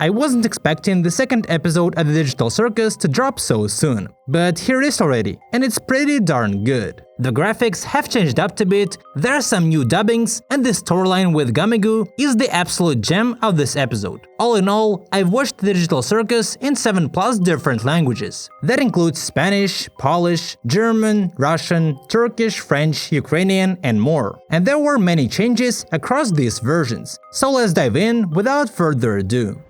I wasn't expecting the second episode of the Digital Circus to drop so soon, but here it is already, and it's pretty darn good. The graphics have changed up a bit, there are some new dubbings, and the storyline with Gamigu is the absolute gem of this episode. All in all, I've watched the Digital Circus in 7+ different languages. That includes Spanish, Polish, German, Russian, Turkish, French, Ukrainian, and more. And there were many changes across these versions, so let's dive in without further ado.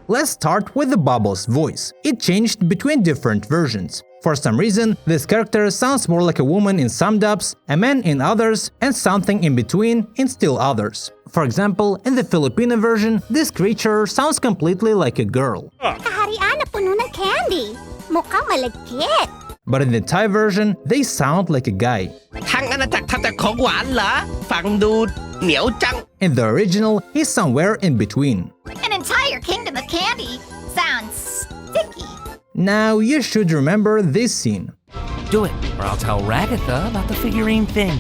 Let's start with the Bubbles voice. It changed between different versions. For some reason, this character sounds more like a woman in some dubs, a man in others, and something in between in still others. For example, in the Filipino version, this creature sounds completely like a girl. Kaharian na puno ng candy. Mukhang malagkit. But in the Thai version, they sound like a guy. In the original, he's somewhere in between. An entire kingdom of candy sounds sticky. Now you should remember this scene. Do it, or I'll tell Ragatha about the figurine thing.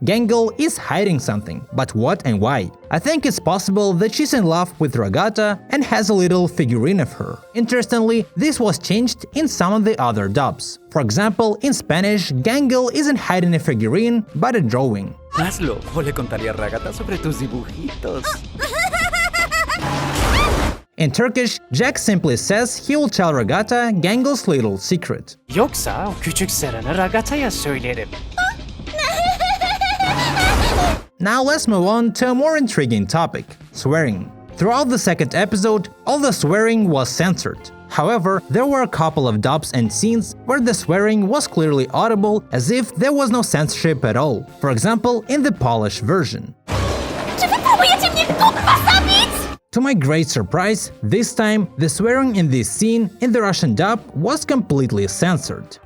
Gangle is hiding something, but what and why? I think it's possible that she's in love with Ragata and has a little figurine of her. Interestingly, this was changed in some of the other dubs. For example, in Spanish, Gangle isn't hiding a figurine, but a drawing. Hazlo, o le contaría a Ragata sobre tus dibujitos. In Turkish, Jack simply says he will tell Ragata Gangle's little secret. Yoksa o küçük sırrını Ragata'ya söylerim. Now let's move on to a more intriguing topic, swearing. Throughout the second episode, all the swearing was censored. However, there were a couple of dubs and scenes where the swearing was clearly audible as if there was no censorship at all. For example, in the Polish version. To my great surprise, this time, the swearing in this scene in the Russian dub was completely censored.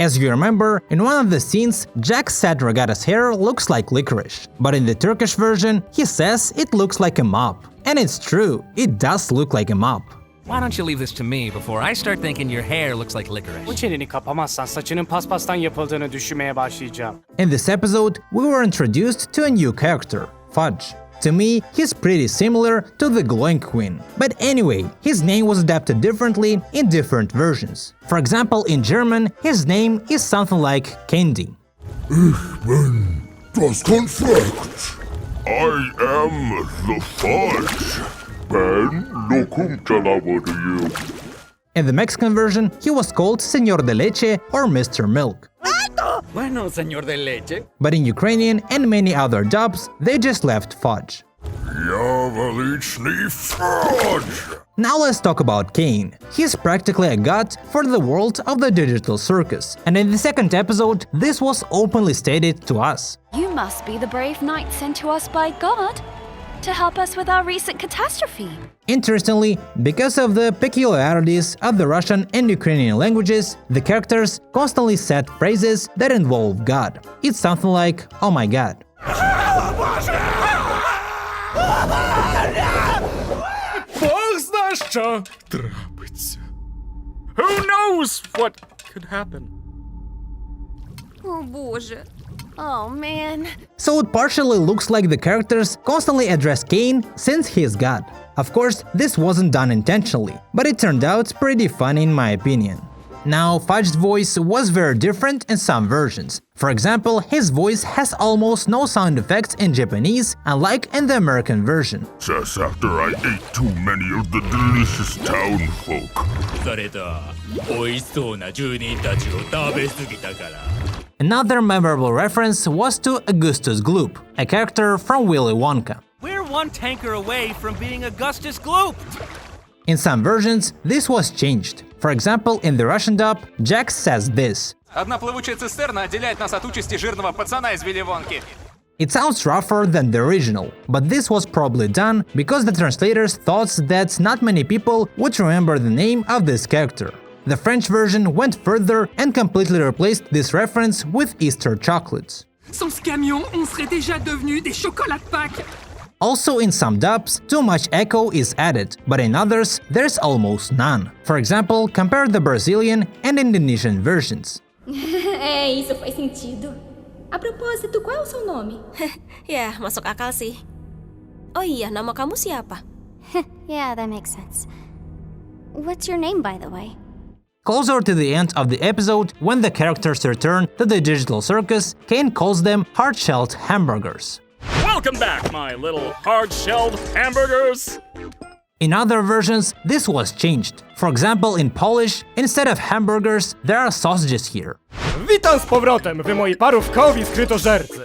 As you remember, in one of the scenes, Jack said Ragata's hair looks like licorice, but in the Turkish version, he says it looks like a mop. And it's true, it does look like a mop. Why don't you leave this to me before I start thinking your hair looks like Bu licorice? çeneni kapamazsan saçının paspastan yapıldığını düşünmeye başlayacağım. In this episode, we were introduced to a new character, Fudge. To me, he's pretty similar to the Glowing Queen. But anyway, his name was adapted differently in different versions. For example, in German, his name is something like Candy. Ich bin das Konfekt. I am the Fudge. Ben lokum canavarı. In the Mexican version, he was called Señor de Leche or Mr. Milk. Bueno, señor de leche. But in Ukrainian and many other dubs, they just left Fudge. Ja veličný Fudge. Now let's talk about Kane. He's practically a god for the world of the Digital Circus, and in the second episode, this was openly stated to us. You must be the brave knight sent to us by God to help us with our recent catastrophe. Interestingly, because of the peculiarities of the Russian and Ukrainian languages, the characters constantly said phrases that involve God. It's something like, oh my god. Who knows what could happen? Oh, Боже. Oh, man. So it partially looks like the characters constantly address Cain since he is God. Of course, this wasn't done intentionally, but it turned out pretty funny in my opinion. Now, Fudge's voice was very different in some versions. For example, his voice has almost no sound effects in Japanese, unlike in the American version. Just after I ate too many of the delicious town folk. Another memorable reference was to Augustus Gloop, a character from Willy Wonka. We're one tanker away from being Augustus Gloop. In some versions, this was changed. For example, in the Russian dub, Jack says this. Одна плавучая цистерна отделяет нас от участи жирного пацана из Вилли Вонки. It sounds rougher than the original, but this was probably done because the translators thought that not many people would remember the name of this character. The French version went further and completely replaced this reference with Easter chocolates. Sans ce camion, on serait déjà devenus des chocolats de Pâques. Also in some dubs, too much echo is added, but in others, there's almost none. For example, compare the Brazilian and Indonesian versions. Isso faz sentido. A propósito, qual é o seu nome? Ya, masuk akal sih. Oh iya, nama kamu siapa? Yeah, that makes sense. What's your name, by the way? Closer to the end of the episode, when the characters return to the digital circus, Kane calls them hard-shelled hamburgers. Welcome back, my little hard-shelled hamburgers! In other versions, this was changed. For example, in Polish, instead of hamburgers, there are sausages here. Witam z powrotem, wy moi parówkowi skrytożercy!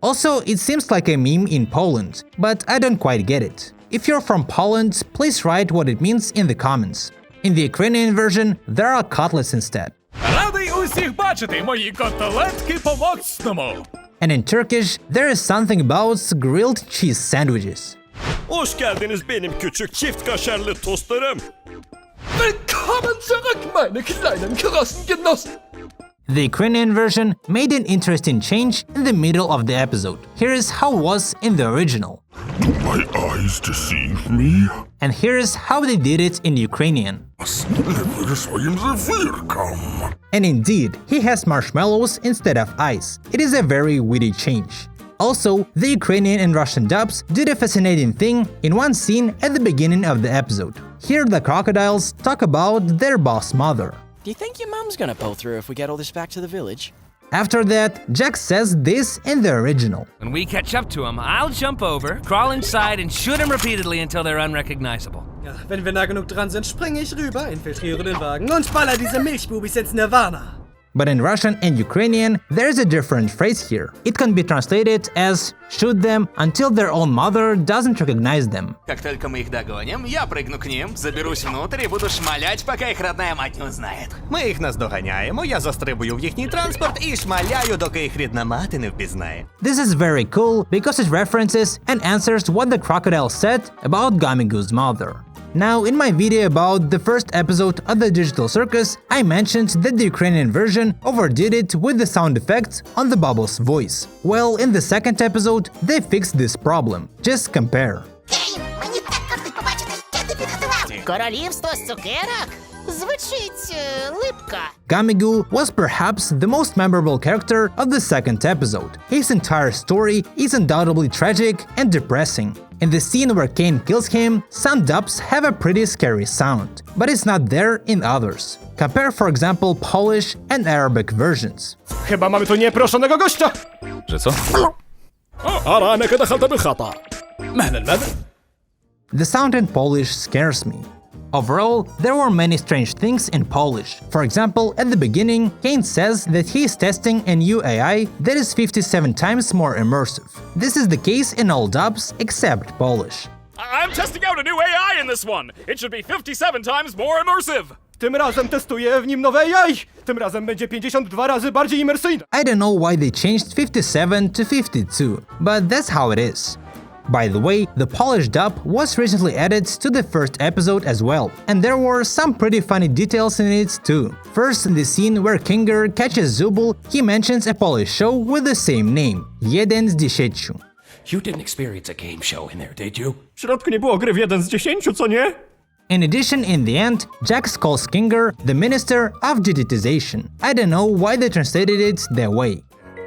Also, it seems like a meme in Poland, but I don't quite get it. If you're from Poland, please write what it means in the comments. In the Ukrainian version, there are cutlets instead. Радий усіх бачити, мої котлетки по-моцному! And in Turkish, there is something about grilled cheese sandwiches. Hoş geldiniz benim küçük çift kaşarlı tostlarım. Willkommen zurück, meine kleinen Genossen! The Ukrainian version made an interesting change in the middle of the episode. Here is how it was in the original. Do my eyes deceive me? And here is how they did it in Ukrainian. And indeed, he has marshmallows instead of ice. It is a very witty change. Also, the Ukrainian and Russian dubs did a fascinating thing in one scene at the beginning of the episode. Here the crocodiles talk about their boss mother. Do you think your mum's gonna pull through if we get all this back to the village? After that, Jack says this in the original. When we catch up to them, I'll jump over, crawl inside and shoot them repeatedly until they're unrecognizable. Ja, wenn wir nah genug dran sind, springe ich rüber, infiltriere den Wagen und baller diese Milchbubis ins Nirvana. But in Russian and Ukrainian, there's a different phrase here. It can be translated as shoot them until their own mother doesn't recognize them. Как только мы их догоним, я прыгну к ним, заберусь внутрь и буду шмалять, пока их родная мать не узнает. Ми їх наздоганяємо, я застрибую в їхній транспорт і шмаляю, доки їх рідна мати не впізнає. This is very cool because it references and answers what the crocodile said about Gamigu's mother. Now, in my video about the first episode of the Digital Circus, I mentioned that the Ukrainian version overdid it with the sound effects on the Bubble's voice. Well, in the second episode, they fixed this problem. Just compare. Королівство з цукерок? Звучить липко. Gamigu was perhaps the most memorable character of the second episode. His entire story is undoubtedly tragic and depressing. In the scene where Kane kills him, some dubs have a pretty scary sound, but it's not there in others. Compare, for example, Polish and Arabic versions. Chyba mamy tu nieproszonego gościa! Że co? أراك دخلت بالخطأ. مهلا. The sound in Polish scares me. Overall, there were many strange things in Polish. For example, at the beginning, Kane says that he is testing a new AI that is 57 times more immersive. This is the case in all dubs except Polish. I'm testing out a new AI in this one! It should be 57 times more immersive! Tym razem testuję w nim nowe AI! Tym razem będzie 52 razy bardziej imersyjne! I don't know why they changed 57 to 52, but that's how it is. By the way, the Polish dub was recently added to the first episode as well, and there were some pretty funny details in it too. First, in the scene where Kinger catches Zubul, he mentions a Polish show with the same name, Jeden z 10. You didn't experience a game show in there, did you? W środku nie było gry w 1 z 10, co nie? In addition, in the end, Jax calls Kinger the Minister of Digitization. I don't know why they translated it that way.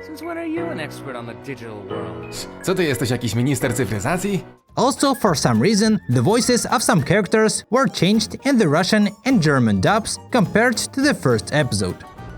Since when are you an expert on the digital world? Co ty jesteś jakiś minister cyfryzacji? Also, for some reason, the voices of some characters were changed in the Russian and German dubs compared to the first episode.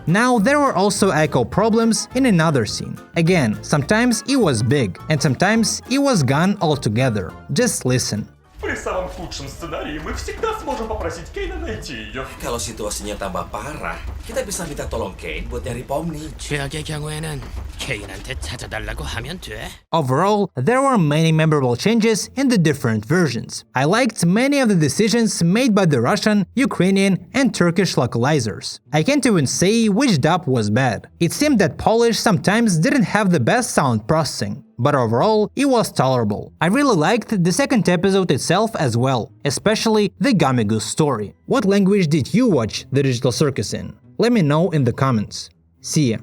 Now, there were also echo problems in another scene. Again, sometimes it was big, and sometimes it was gone altogether. Just listen. При самом худшем сценарии мы всегда сможем попросить Кейна найти ее. Kalau situasinya tambah parah, kita bisa minta tolong Kane buat nyari Pomni. 최악의 경우에는 케인한테 찾아달라고 하면 돼. Overall, there were many memorable changes in the different versions. I liked many of the decisions made by the Russian, Ukrainian, and Turkish localizers. I can't even say which dub was bad. It seemed that Polish sometimes didn't have the best sound processing. But overall, it was tolerable. I really liked the second episode itself as well, especially the Gamigu story. What language did you watch the Digital Circus in? Let me know in the comments. See ya.